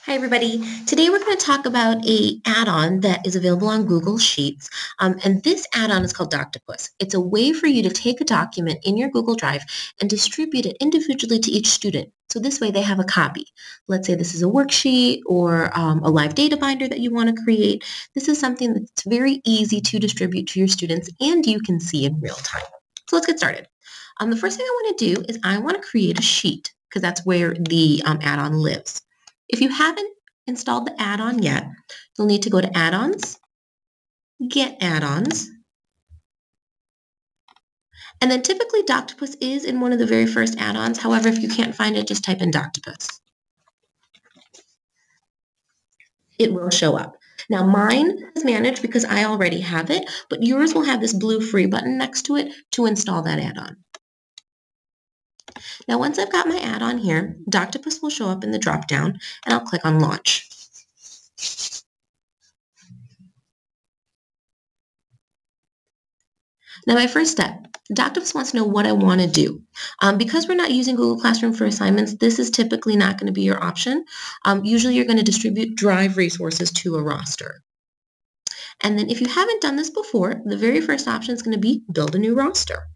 Hi, everybody. Today we're going to talk about a add-on that is available on Google Sheets. And this add-on is called Doctopus. It's a way for you to take a document in your Google Drive and distribute it individually to each student. So this way they have a copy. Let's say this is a worksheet or a live data binder that you want to create. This is something that's very easy to distribute to your students and you can see in real time. So let's get started. The first thing I want to do is I want to create a sheet because that's where the add-on lives. If you haven't installed the add-on yet, you'll need to go to Add-ons, Get Add-ons, and then typically Doctopus is in one of the very first add-ons. However, if you can't find it, just type in Doctopus. It will show up. Now mine is managed because I already have it, but yours will have this blue free button next to it to install that add-on. Now once I've got my add-on here, Doctopus will show up in the drop-down and I'll click on Launch. Now my first step, Doctopus wants to know what I want to do. Because we're not using Google Classroom for assignments, this is typically not going to be your option. Usually you're going to distribute Drive resources to a roster. And then if you haven't done this before, the very first option is going to be build a new roster.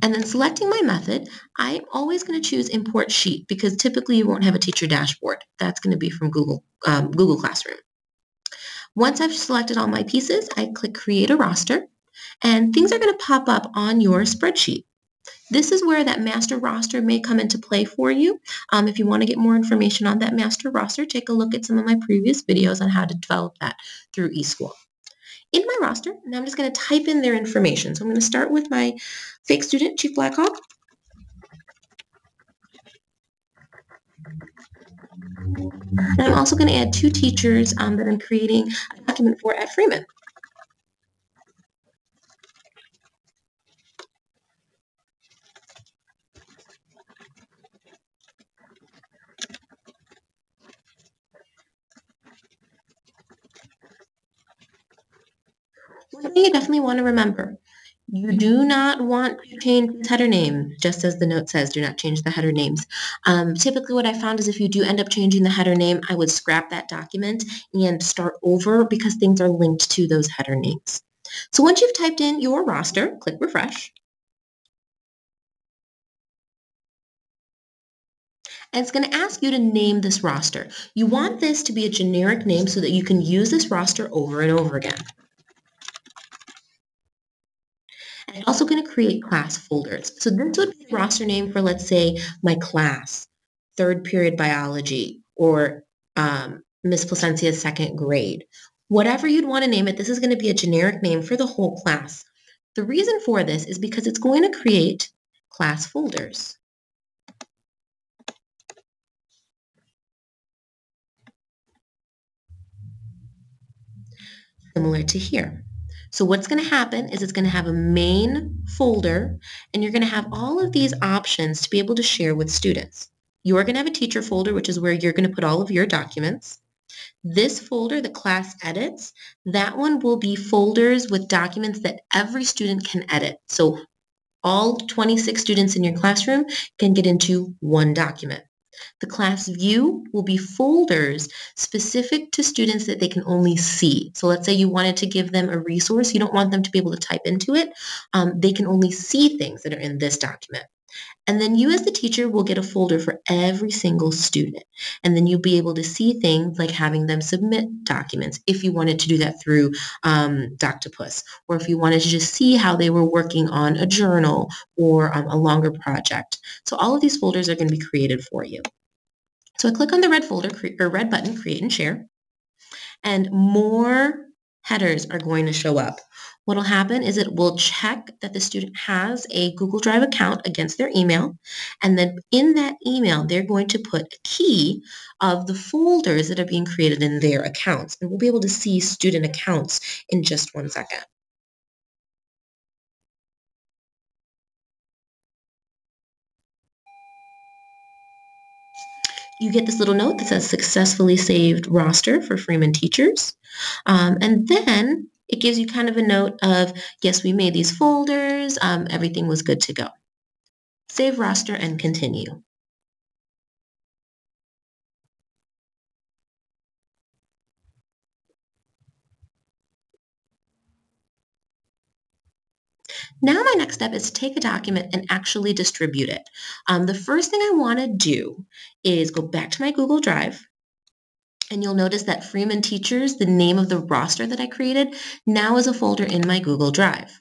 And then selecting my method, I'm always going to choose import sheet because typically you won't have a teacher dashboard. That's going to be from Google Classroom. Once I've selected all my pieces, I click create a roster and things are going to pop up on your spreadsheet. This is where that master roster may come into play for you. If you want to get more information on that master roster, take a look at some of my previous videos on how to develop that through eSchool. In my roster, now I'm just going to type in their information. So I'm going to start with my fake student, Chief Blackhawk. And I'm also going to add two teachers that I'm creating a document for at Freeman. One thing you definitely want to remember, you do not want to change this header name, just as the note says, do not change the header names. Typically what I found is if you do end up changing the header name, I would scrap that document and start over because things are linked to those header names. So once you've typed in your roster, click refresh. And it's going to ask you to name this roster. You want this to be a generic name so that you can use this roster over and over again. I'm also going to create class folders. So this would be the roster name for, let's say, my class, third period biology, or Miss Placencia's second grade. Whatever you'd want to name it, this is going to be a generic name for the whole class. The reason for this is because it's going to create class folders. Similar to here. So what's going to happen is it's going to have a main folder, and you're going to have all of these options to be able to share with students. You're going to have a teacher folder, which is where you're going to put all of your documents. This folder, the class edits, that one will be folders with documents that every student can edit. So all 26 students in your classroom can get into one document. The class view will be folders specific to students that they can only see. So let's say you wanted to give them a resource. You don't want them to be able to type into it. They can only see things that are in this document. And then you as the teacher will get a folder for every single student. And then you'll be able to see things like having them submit documents if you wanted to do that through Doctopus, or if you wanted to just see how they were working on a journal or a longer project. So all of these folders are going to be created for you. So I click on the red folder or red button, create and share, and more headers are going to show up. What will happen is it will check that the student has a Google Drive account against their email, and then in that email, they're going to put a key of the folders that are being created in their accounts, and we'll be able to see student accounts in just 1 second. You get this little note that says successfully saved roster for Freeman teachers. And then it gives you kind of a note of, yes, we made these folders, everything was good to go. Save roster and continue. Now my next step is to take a document and actually distribute it. The first thing I want to do is go back to my Google Drive, and you'll notice that Freeman Teachers, the name of the roster that I created, now is a folder in my Google Drive.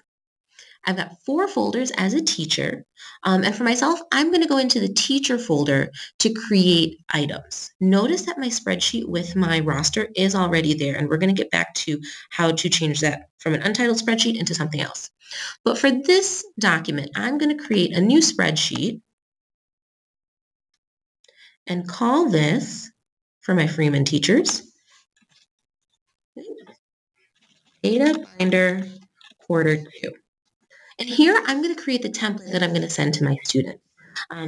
I've got 4 folders as a teacher, and for myself, I'm going to go into the teacher folder to create items. Notice that my spreadsheet with my roster is already there, and we're going to get back to how to change that from an untitled spreadsheet into something else. But for this document, I'm going to create a new spreadsheet and call this, for my Freeman teachers, Data Binder Quarter 2. And here I'm going to create the template that I'm going to send to my students.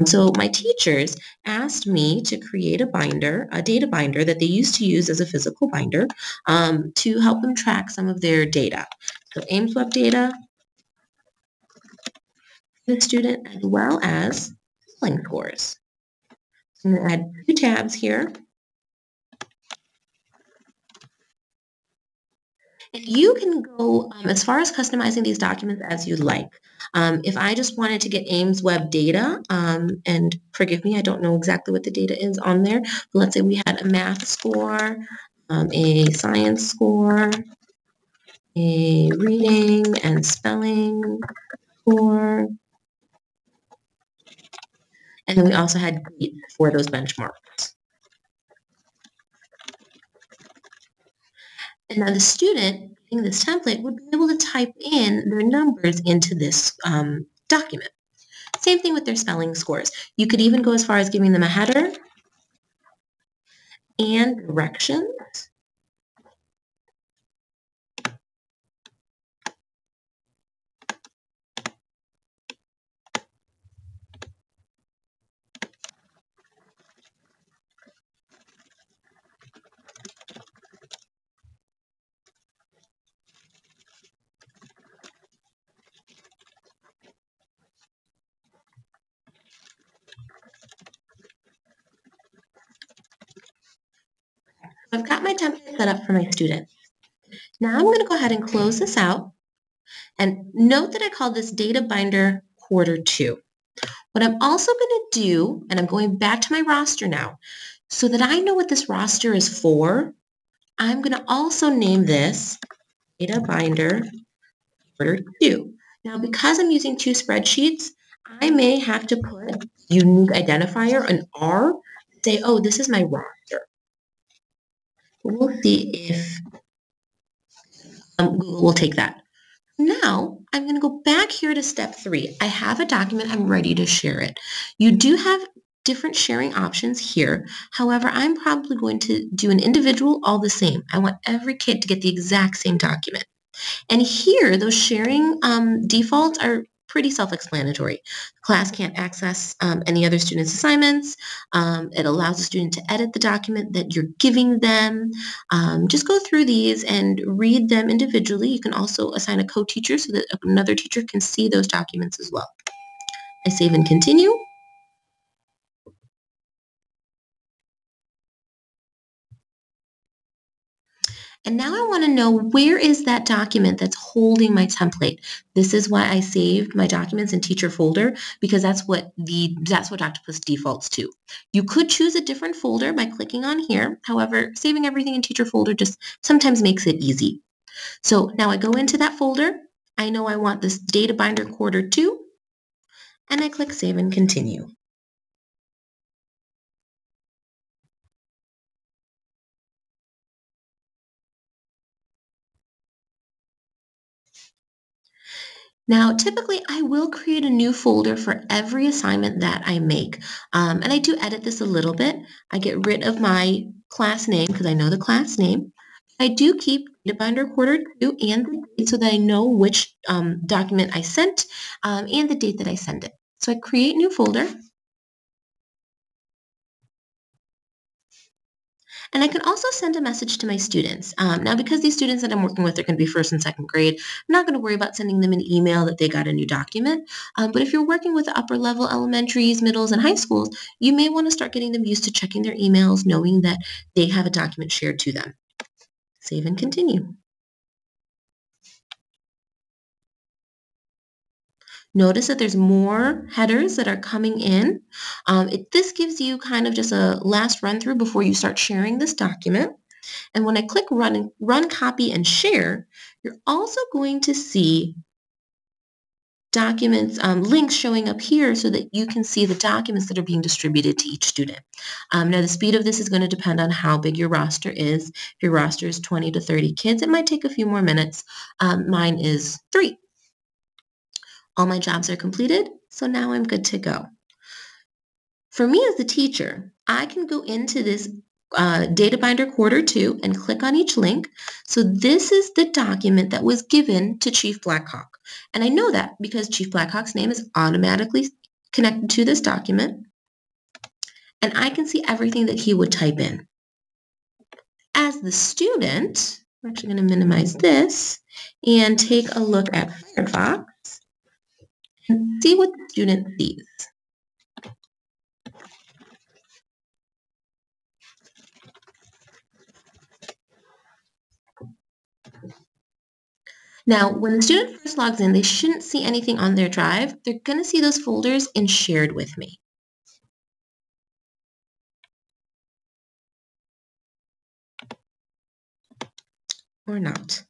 So my teachers asked me to create a binder, a data binder that they used to use as a physical binder to help them track some of their data. So Ames Web data, the student, as well as spelling scores. So I'm going to add 2 tabs here. And you can go as far as customizing these documents as you like. If I just wanted to get Ames Web data, and forgive me, I don't know exactly what the data is on there, but let's say we had a math score, a science score, a reading and spelling score, and then we also had grades for those benchmarks. And now the student getting this template would be able to type in their numbers into this document. Same thing with their spelling scores. You could even go as far as giving them a header and directions. I've got my template set up for my student. Now I'm going to go ahead and close this out. And note that I called this Data Binder Quarter 2. What I'm also going to do, and I'm going back to my roster now, so that I know what this roster is for, I'm going to also name this Data Binder Quarter 2. Now, because I'm using 2 spreadsheets, I may have to put unique identifier, an R, to say, oh, this is my roster. We'll see if Google will take that. Now, I'm going to go back here to step 3. I have a document. I'm ready to share it. You do have different sharing options here. However, I'm probably going to do an individual all the same. I want every kid to get the exact same document. And here, those sharing defaults are pretty self-explanatory. The class can't access any other student's assignments. It allows the student to edit the document that you're giving them. Just go through these and read them individually. You can also assign a co-teacher so that another teacher can see those documents as well. I save and continue. And now I want to know, where is that document that's holding my template? This is why I saved my documents in teacher folder, because that's what Doctopus defaults to. You could choose a different folder by clicking on here. However, saving everything in teacher folder just sometimes makes it easy. So now I go into that folder. I know I want this Data Binder Quarter 2, and I click Save and Continue. Now, typically, I will create a new folder for every assignment that I make. And I do edit this a little bit. I get rid of my class name because I know the class name. I do keep Data Binder Quarter 2 and the date so that I know which document I sent and the date that I send it. So I create new folder. And I can also send a message to my students. Now, because these students that I'm working with are going to be first and second grade, I'm not going to worry about sending them an email that they got a new document. But if you're working with upper level elementaries, middles, and high schools, you may want to start getting them used to checking their emails, knowing that they have a document shared to them. Save and continue. Notice that there's more headers that are coming in. This gives you kind of just a last run through before you start sharing this document. And when I click run copy and share, you're also going to see documents, links showing up here so that you can see the documents that are being distributed to each student. Now the speed of this is going to depend on how big your roster is. If your roster is 20 to 30 kids, it might take a few more minutes. Mine is 3. All my jobs are completed, so now I'm good to go. For me as the teacher, I can go into this Data Binder Quarter 2 and click on each link. So this is the document that was given to Chief Blackhawk. And I know that because Chief Blackhawk's name is automatically connected to this document. And I can see everything that he would type in. As the student, we're actually going to minimize this and take a look at Firefox and see what the student sees. Now, when the student first logs in, they shouldn't see anything on their drive. They're going to see those folders in Shared with Me. Or not.